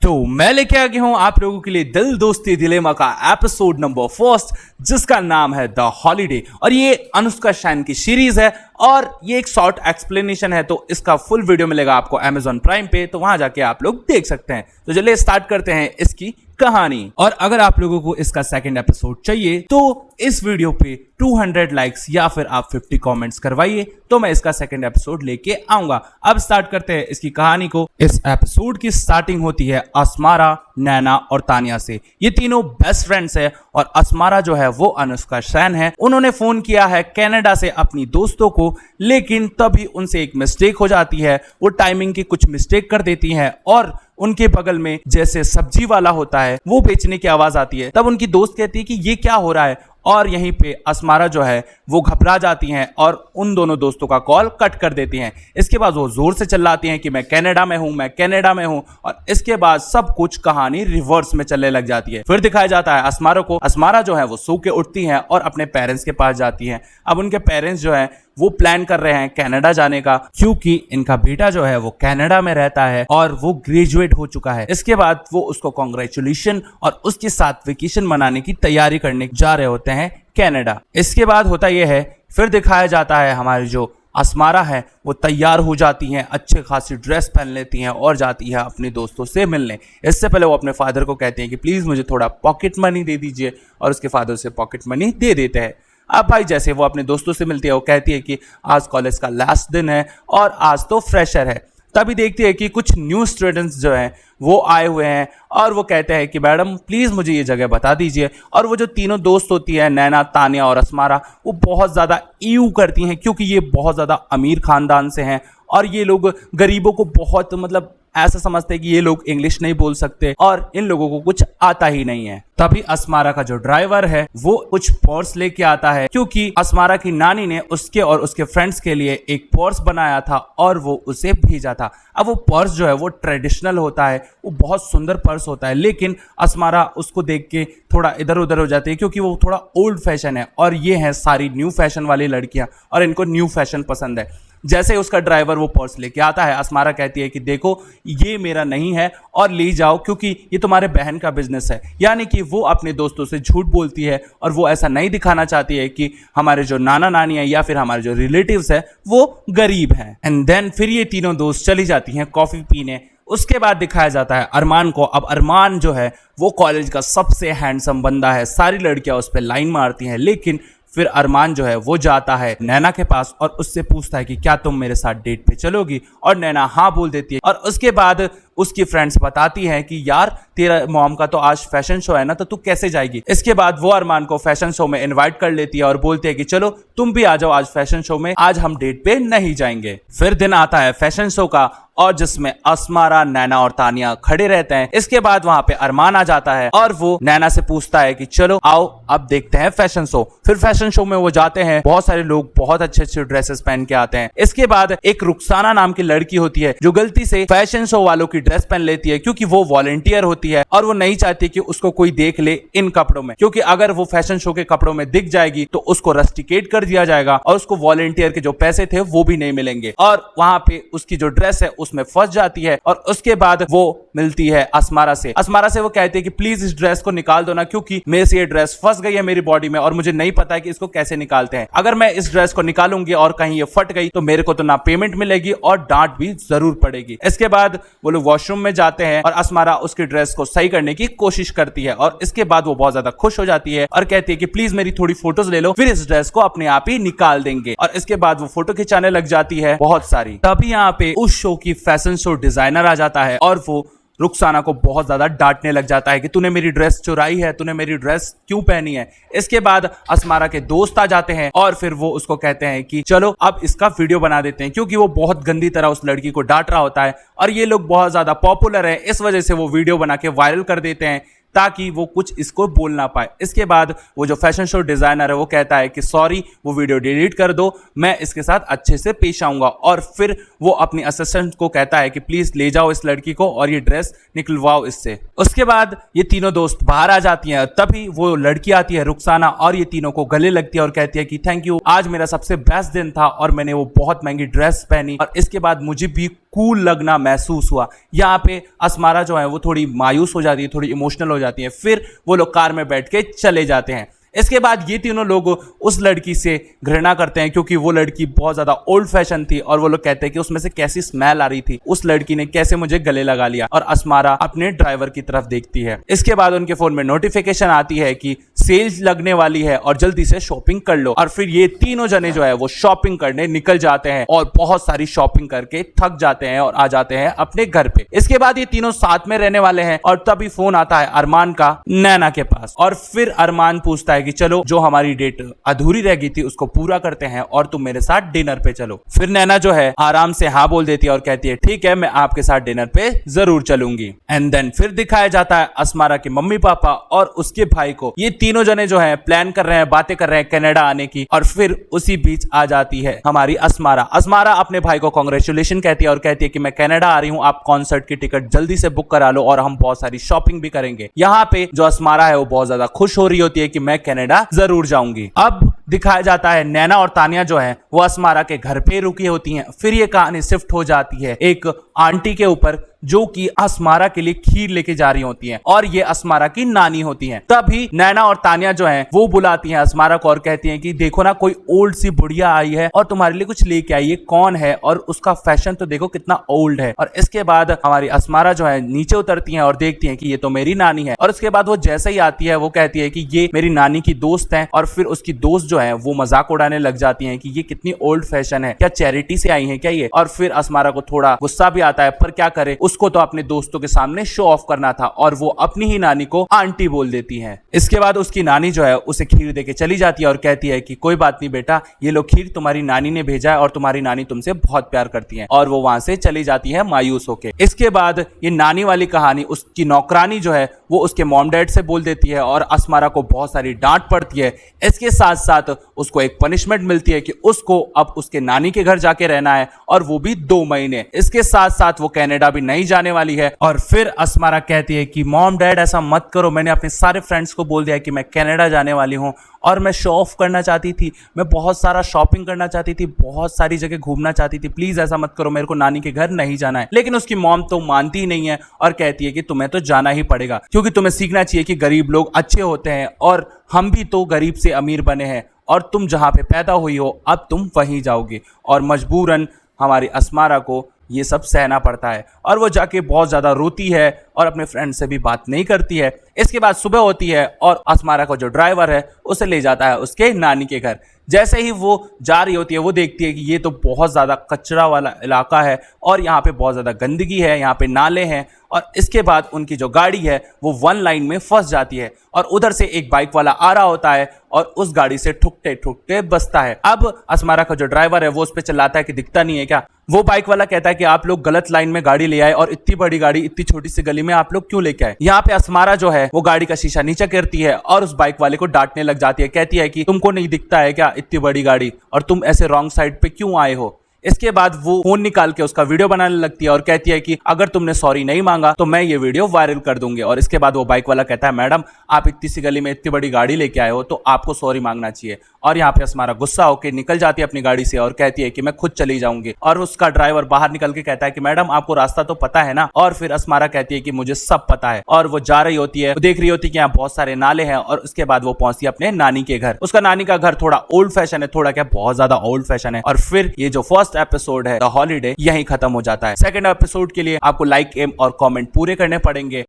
तो मैं लेके आ गया हूं आप लोगों के लिए दिल दोस्ती दिलेमा का एपिसोड नंबर 1 जिसका नाम है द हॉलीडे। और ये अनुष्का शैन की सीरीज है और ये एक शॉर्ट एक्सप्लेनेशन है, तो इसका फुल वीडियो मिलेगा आपको Amazon प्राइम पे, तो वहां जाके आप लोग देख सकते हैं। तो चलिए स्टार्ट करते हैं इसकी कहानी। और अगर आप लोगों को इसका सेकंड एपिसोड चाहिए तो इस वीडियो पे 200 लाइक्स या फिर आप 50 कमेंट्स करवाइए तो मैं इसका सेकंड एपिसोड लेके आऊंगा। अब स्टार्ट करते हैं इसकी कहानी को। इस एपिसोड की स्टार्टिंग होती है अस्मारा, नैना और तानिया से। ये तीनों बेस्ट फ्रेंड्स है और अस्मारा जो है वो अनुष्का शैन है। उन्होंने फोन किया है कनाडा से अपनी दोस्तों को, लेकिन तभी उनसे एक मिस्टेक हो जाती है। वो टाइमिंग की कुछ मिस्टेक कर देती हैं और उनके बगल में जैसे सब्जी वाला होता है वो बेचने की आवाज आती है। तब उनकी दोस्त कहती है कि ये क्या हो रहा है, और यहीं पे अस्मारा जो है वो घबरा जाती हैं और उन दोनों दोस्तों का कॉल कट कर देती हैं। इसके बाद वो जोर से चिल्लाती हैं कि मैं कनाडा में हूं, मैं कनाडा में हूं, और इसके बाद सब कुछ कहानी रिवर्स में चलने लग जाती है। फिर दिखाया जाता है अस्मारा को। अस्मारा जो है वो सो के उठती हैं और अपने पेरेंट्स के पास जाती हैं। अब उनके पेरेंट्स जो है वो प्लान कर रहे हैं कनाडा जाने का, क्योंकि इनका बेटा जो है वो कनाडा में रहता है और वो ग्रेजुएट हो चुका है। इसके बाद वो उसको कॉन्ग्रेचुलेशन और उसके साथ वेकेशन मनाने की तैयारी करने जा रहे होते हैं कनाडा। इसके बाद होता यह है, फिर दिखाया जाता है हमारी जो अस्मारा है वो तैयार हो जाती हैं, अच्छे खासी ड्रेस पहन लेती हैं और जाती है अपने दोस्तों से मिलने। इससे पहले वो अपने फादर को कहते हैं कि प्लीज मुझे थोड़ा पॉकेट मनी दे दीजिए, और उसके फादर से पॉकेट मनी दे देते हैं। अब भाई जैसे वो अपने दोस्तों से मिलती है, वो कहती है कि आज कॉलेज का लास्ट दिन है और आज तो फ्रेशर है। तभी देखती है कि कुछ न्यू स्टूडेंट्स जो हैं वो आए हुए हैं और वो कहते हैं कि मैडम प्लीज़ मुझे ये जगह बता दीजिए। और वो जो तीनों दोस्त होती है, नैना, तानिया और अस्मारा, वो बहुत ज़्यादा ईयू करती हैं क्योंकि ये बहुत ज़्यादा अमीर खानदान से हैं और ये लोग गरीबों को बहुत ऐसा समझते हैं कि ये लोग इंग्लिश नहीं बोल सकते और इन लोगों को कुछ आता ही नहीं है। तभी अस्मारा का जो ड्राइवर है वो कुछ पर्स लेके आता है, क्योंकि अस्मारा की नानी ने उसके और उसके फ्रेंड्स के लिए एक पर्स बनाया था और वो उसे भेजा था। अब वो पर्स जो है वो ट्रेडिशनल होता है, वो बहुत सुंदर पर्स होता है, लेकिन अस्मारा उसको देख के थोड़ा इधर उधर हो जाती है क्योंकि वो थोड़ा ओल्ड फैशन है और ये हैं सारी न्यू फैशन वाली लड़कियां और इनको न्यू फैशन पसंद है। जैसे उसका ड्राइवर वो पर्स लेके आता है, अस्मारा कहती है कि देखो ये मेरा नहीं है और ले जाओ क्योंकि ये तुम्हारे बहन का बिजनेस है। यानी कि वो अपने दोस्तों से झूठ बोलती है और वो ऐसा नहीं दिखाना चाहती है कि हमारे जो नाना नानी है या फिर हमारे जो रिलेटिव्स है वो गरीब हैं। एंड देन फिर ये तीनों दोस्त चली जाती हैं कॉफी पीने। उसके बाद दिखाया जाता है अरमान को। अब अरमान जो है वो कॉलेज का सबसे हैंडसम बंदा है, सारी लड़कियां उस पर लाइन मारती हैं, लेकिन फिर अरमान जो है वो जाता है नैना के पास और उससे पूछता है कि क्या तुम मेरे साथ डेट पे चलोगी, और नैना हाँ बोल देती है। और उसके बाद उसकी फ्रेंड्स बताती हैं कि यार तेरा मॉम का तो आज फैशन शो है ना, तो तू कैसे जाएगी। इसके बाद वो अरमान को फैशन शो में इनवाइट कर लेती है और बोलती है कि चलो तुम भी आ जाओ आज फैशन शो में, आज हम डेट पे नहीं जाएंगे। फिर दिन आता है फैशन शो का और जिसमें अस्मारा, नैना और तानिया खड़े रहते हैं। इसके बाद वहां पे अरमान आ जाता है और वो नैना से पूछता है कि चलो आओ अब देखते हैं फैशन शो। फिर फैशन शो में वो जाते हैं, बहुत सारे लोग बहुत अच्छे अच्छे ड्रेसेस पहन के आते हैं। इसके बाद एक रुखसाना नाम की लड़की होती है जो गलती से फैशन शो वालों की ड्रेस पहन लेती है, क्योंकि वो वॉलंटियर होती है और वो नहीं चाहती कि उसको कोई देख ले इन कपड़ों में, क्योंकि अगर वो फैशन शो के कपड़ों में दिख जाएगी तो उसको रस्टिकेट कर दिया जाएगा और उसको वॉलंटियर के जो पैसे थे वो भी नहीं मिलेंगे। और वहां पे उसकी जो ड्रेस है उसमें फंस जाती है और उसके बाद वो मिलती है अस्मारा से। अस्मारा से वो कहती है कि प्लीज इस ड्रेस को निकाल दो ना, क्योंकि मेरे से ये ड्रेस फंस गई है मेरी बॉडी में और मुझे नहीं पता है कि इसको कैसे निकालते हैं। अगर मैं इस ड्रेस को निकालूंगी और कहीं ये फट गई तो मेरे को तो ना पेमेंट मिलेगी और डांट भी जरूर पड़ेगी। इसके बाद वो लोग वॉशरूम में जाते हैं और अस्मारा उसकी ड्रेस को सही करने की कोशिश करती है और इसके बाद वो बहुत ज्यादा खुश हो जाती है और कहती है कि प्लीज मेरी थोड़ी फोटोज ले लो, फिर इस ड्रेस को अपने आप ही निकाल देंगे। और इसके बाद वो फोटो खिंचाने लग जाती है बहुत सारी। तभी यहाँ पे उस शो की फैशन शो डिजाइनर आ जाता है और वो रुखसाना को बहुत ज्यादा डांटने लग जाता है कि तूने मेरी ड्रेस चुराई है, तूने मेरी ड्रेस क्यों पहनी है। इसके बाद अस्मारा के दोस्त आ जाते हैं और फिर वो उसको कहते हैं कि चलो अब इसका वीडियो बना देते हैं, क्योंकि वो बहुत गंदी तरह उस लड़की को डांट रहा होता है और ये लोग बहुत ज्यादा पॉपुलर है, इस वजह से वो वीडियो बना के वायरल कर देते हैं ताकि वो कुछ इसको बोल ना पाए। इसके बाद वो जो फैशन शो डिजाइनर है वो कहता है कि सॉरी, वो वीडियो डिलीट कर दो, मैं इसके साथ अच्छे से पेश आऊंगा। और फिर वो अपनी असिस्टेंट को कहता है कि प्लीज ले जाओ इस लड़की को और ये ड्रेस निकलवाओ इससे। उसके बाद ये तीनों दोस्त बाहर आ जाती हैं, तभी वो लड़की आती है रुखसाना और ये तीनों को गले लगती है और कहती है कि थैंक यू, आज मेरा सबसे बेस्ट दिन था और मैंने वो बहुत महंगी ड्रेस पहनी और इसके बाद मुझे भी कूल लगना महसूस हुआ। यहाँ पे अस्मारा जो है वो थोड़ी मायूस हो जाती है, थोड़ी इमोशनल हो जाती है। फिर वो लोग कार में बैठ के चले जाते हैं। इसके बाद ये तीनों लोग उस लड़की से घृणा करते हैं क्योंकि वो लड़की बहुत ज्यादा ओल्ड फैशन थी और वो लोग कहते हैं कि उसमें से कैसी स्मेल आ रही थी, उस लड़की ने कैसे मुझे गले लगा लिया। और अस्मारा अपने ड्राइवर की तरफ देखती है। इसके बाद उनके फोन में नोटिफिकेशन आती है कि सेल लगने वाली है और जल्दी से शॉपिंग कर लो। और फिर ये तीनों जने जो है वो शॉपिंग करने निकल जाते हैं और बहुत सारी शॉपिंग करके थक जाते हैं और आ जाते हैं अपने घर पे। इसके बाद ये तीनों साथ में रहने वाले हैं और तभी फोन आता है अरमान का नैना के पास। और फिर अरमान पूछता है कि चलो जो हमारी डेट अधूरी रह गई थी उसको पूरा करते हैं और तुम मेरे साथ डिनर पे चलो। फिर नैना जो है आराम से हाँ बोल देती है और कहती है ठीक है, मैं आपके साथ डिनर पे जरूर चलूंगी। एंड देन फिर दिखाया जाता है अस्मारा के मम्मी पापा और उसके भाई को। ये तीनों जने जो है प्लान कर रहे हैं, बातें कर रहे हैं कनाडा आने की। और फिर उसी बीच आ जाती है हमारी अस्मारा। अस्मारा अपने भाई को कांग्रेचुलेशन कहती है और कहती है कि मैं कनाडा आ रही हूँ, आप कॉन्सर्ट की टिकट जल्दी से बुक करा लो और हम बहुत सारी शॉपिंग भी करेंगे। यहाँ पे जो अस्मारा है वो बहुत ज्यादा खुश हो रही होती है कि मैं कनाडा जरूर जाऊंगी। अब दिखाया जाता है नैना और तानिया जो है वो अस्मारा के घर पे रुकी होती हैं। फिर ये कहानी शिफ्ट हो जाती है एक आंटी के ऊपर जो कि अस्मारा के लिए खीर लेके जा रही होती हैं और ये अस्मारा की नानी होती हैं। तभी नैना और तानिया जो हैं वो बुलाती हैं अस्मारा को और कहती हैं कि देखो ना, कोई ओल्ड सी बुढ़िया आई है और तुम्हारे लिए कुछ लेके आई है, कौन है और उसका फैशन तो देखो कितना ओल्ड है। और इसके बाद हमारी अस्मारा जो है नीचे उतरती हैं और देखती हैं कि ये तो मेरी नानी है। और उसके बाद वो जैसे ही आती है वो कहती है कि ये मेरी नानी की दोस्त है। और फिर उसकी दोस्त जो है वो मजाक उड़ाने लग जाती हैं कि ये कितनी ओल्ड फैशन है, क्या चैरिटी से आई है क्या ये। और फिर अस्मारा को थोड़ा गुस्सा भी आता है, पर क्या करे, उसको तो अपने दोस्तों के सामने शो ऑफ करना था और वो अपनी ही नानी को आंटी बोल देती है। इसके बाद उसकी नानी जो है उसे खीर देके चली जाती है और कहती है कि कोई बात नहीं बेटा, ये लो खीर तुम्हारी नानी ने भेजा है और तुम्हारी नानी तुमसे बहुत प्यार करती है। और वो वहां से चली जाती है मायूस होके। इसके बाद ये नानी वाली कहानी उसकी नौकरानी जो है वो उसके मॉम डैड से बोल देती है और अस्मारा को बहुत सारी डांट पड़ती है। इसके साथ साथ उसको एक पनिशमेंट मिलती है कि उसको अब उसके नानी के घर जाके रहना है और वो भी 2 महीने। इसके साथ साथ वो कनाडा भी नहीं जाने वाली है। और फिर अस्मारा कहती है कि मॉम डैड ऐसा मत करो, मैंने अपने सारे फ्रेंड्स को बोल दिया कि मैं कनाडा जाने वाली हूँ और मैं शो ऑफ करना चाहती थी, मैं बहुत सारा शॉपिंग करना चाहती थी, बहुत सारी जगह घूमना चाहती थी, प्लीज ऐसा मत करो, मेरे को नानी के घर नहीं जाना है। लेकिन उसकी मॉम तो मानती ही नहीं है और कहती है कि तुम्हें तो जाना ही पड़ेगा क्योंकि तुम्हें सीखना चाहिए कि गरीब लोग अच्छे होते हैं और हम भी तो गरीब से अमीर बने हैं और तुम जहां पे पैदा हुई हो अब तुम वहीं जाओगी। और मजबूरन हमारी अस्मारा को ये सब सहना पड़ता है और वो जाके बहुत ज्यादा रोती है और अपने फ्रेंड से भी बात नहीं करती है। इसके बाद सुबह होती है और अस्मारा का जो ड्राइवर है उसे ले जाता है उसके नानी के घर। जैसे ही वो जा रही होती है वो देखती है कि ये तो बहुत ज़्यादा कचरा वाला इलाका है और यहाँ पे बहुत ज़्यादा गंदगी है, यहाँ पे नाले हैं। और इसके बाद उनकी जो गाड़ी है वो 1 लाइन में फंस जाती है और उधर से एक बाइक वाला आ रहा होता है और उस गाड़ी से ठुकते ठुकते बचता है। अब अस्मारा का जो ड्राइवर है वो उस पर चिल्लाता है कि दिखता नहीं है क्या। वो बाइक वाला कहता है कि आप लोग गलत लाइन में गाड़ी ले आए और इतनी बड़ी गाड़ी इतनी छोटी सी गली में आप लोग क्यों लेके आए। यहाँ पे अस्मारा जो है वो गाड़ी का शीशा नीचे गिरती है और उस बाइक वाले को डांटने लग जाती है, कहती है कि तुमको नहीं दिखता है क्या इतनी बड़ी गाड़ी और तुम ऐसे रॉन्ग साइड पे क्यों आए हो। इसके बाद वो फोन निकाल के उसका वीडियो बनाने लगती है और कहती है कि अगर तुमने सॉरी नहीं मांगा तो मैं ये वीडियो वायरल कर दूंगी। और इसके बाद वो बाइक वाला कहता है मैडम आप इतनी सी गली में इतनी बड़ी गाड़ी लेके आए हो तो आपको सॉरी मांगना चाहिए। और यहाँ पे अस्मारा गुस्सा होकर निकल जाती है अपनी गाड़ी से और कहती है कि मैं खुद चली जाऊंगी। और उसका ड्राइवर बाहर निकल के कहता है कि मैडम आपको रास्ता तो पता है ना। और फिर अस्मारा कहती है कि मुझे सब पता है। और वो जा रही होती है, वो देख रही होती है कि यहाँ बहुत सारे नाले हैं। और उसके बाद वो पहुंचती है अपने नानी के घर। उसका नानी का घर थोड़ा ओल्ड फैशन है, थोड़ा क्या बहुत ज्यादा ओल्ड फैशन है। और फिर ये जो फर्स्ट एपिसोड है द हॉलीडे यहीं खत्म हो जाता है। सेकंड एपिसोड के लिए आपको लाइक, एम और कमेंट पूरे करने पड़ेंगे।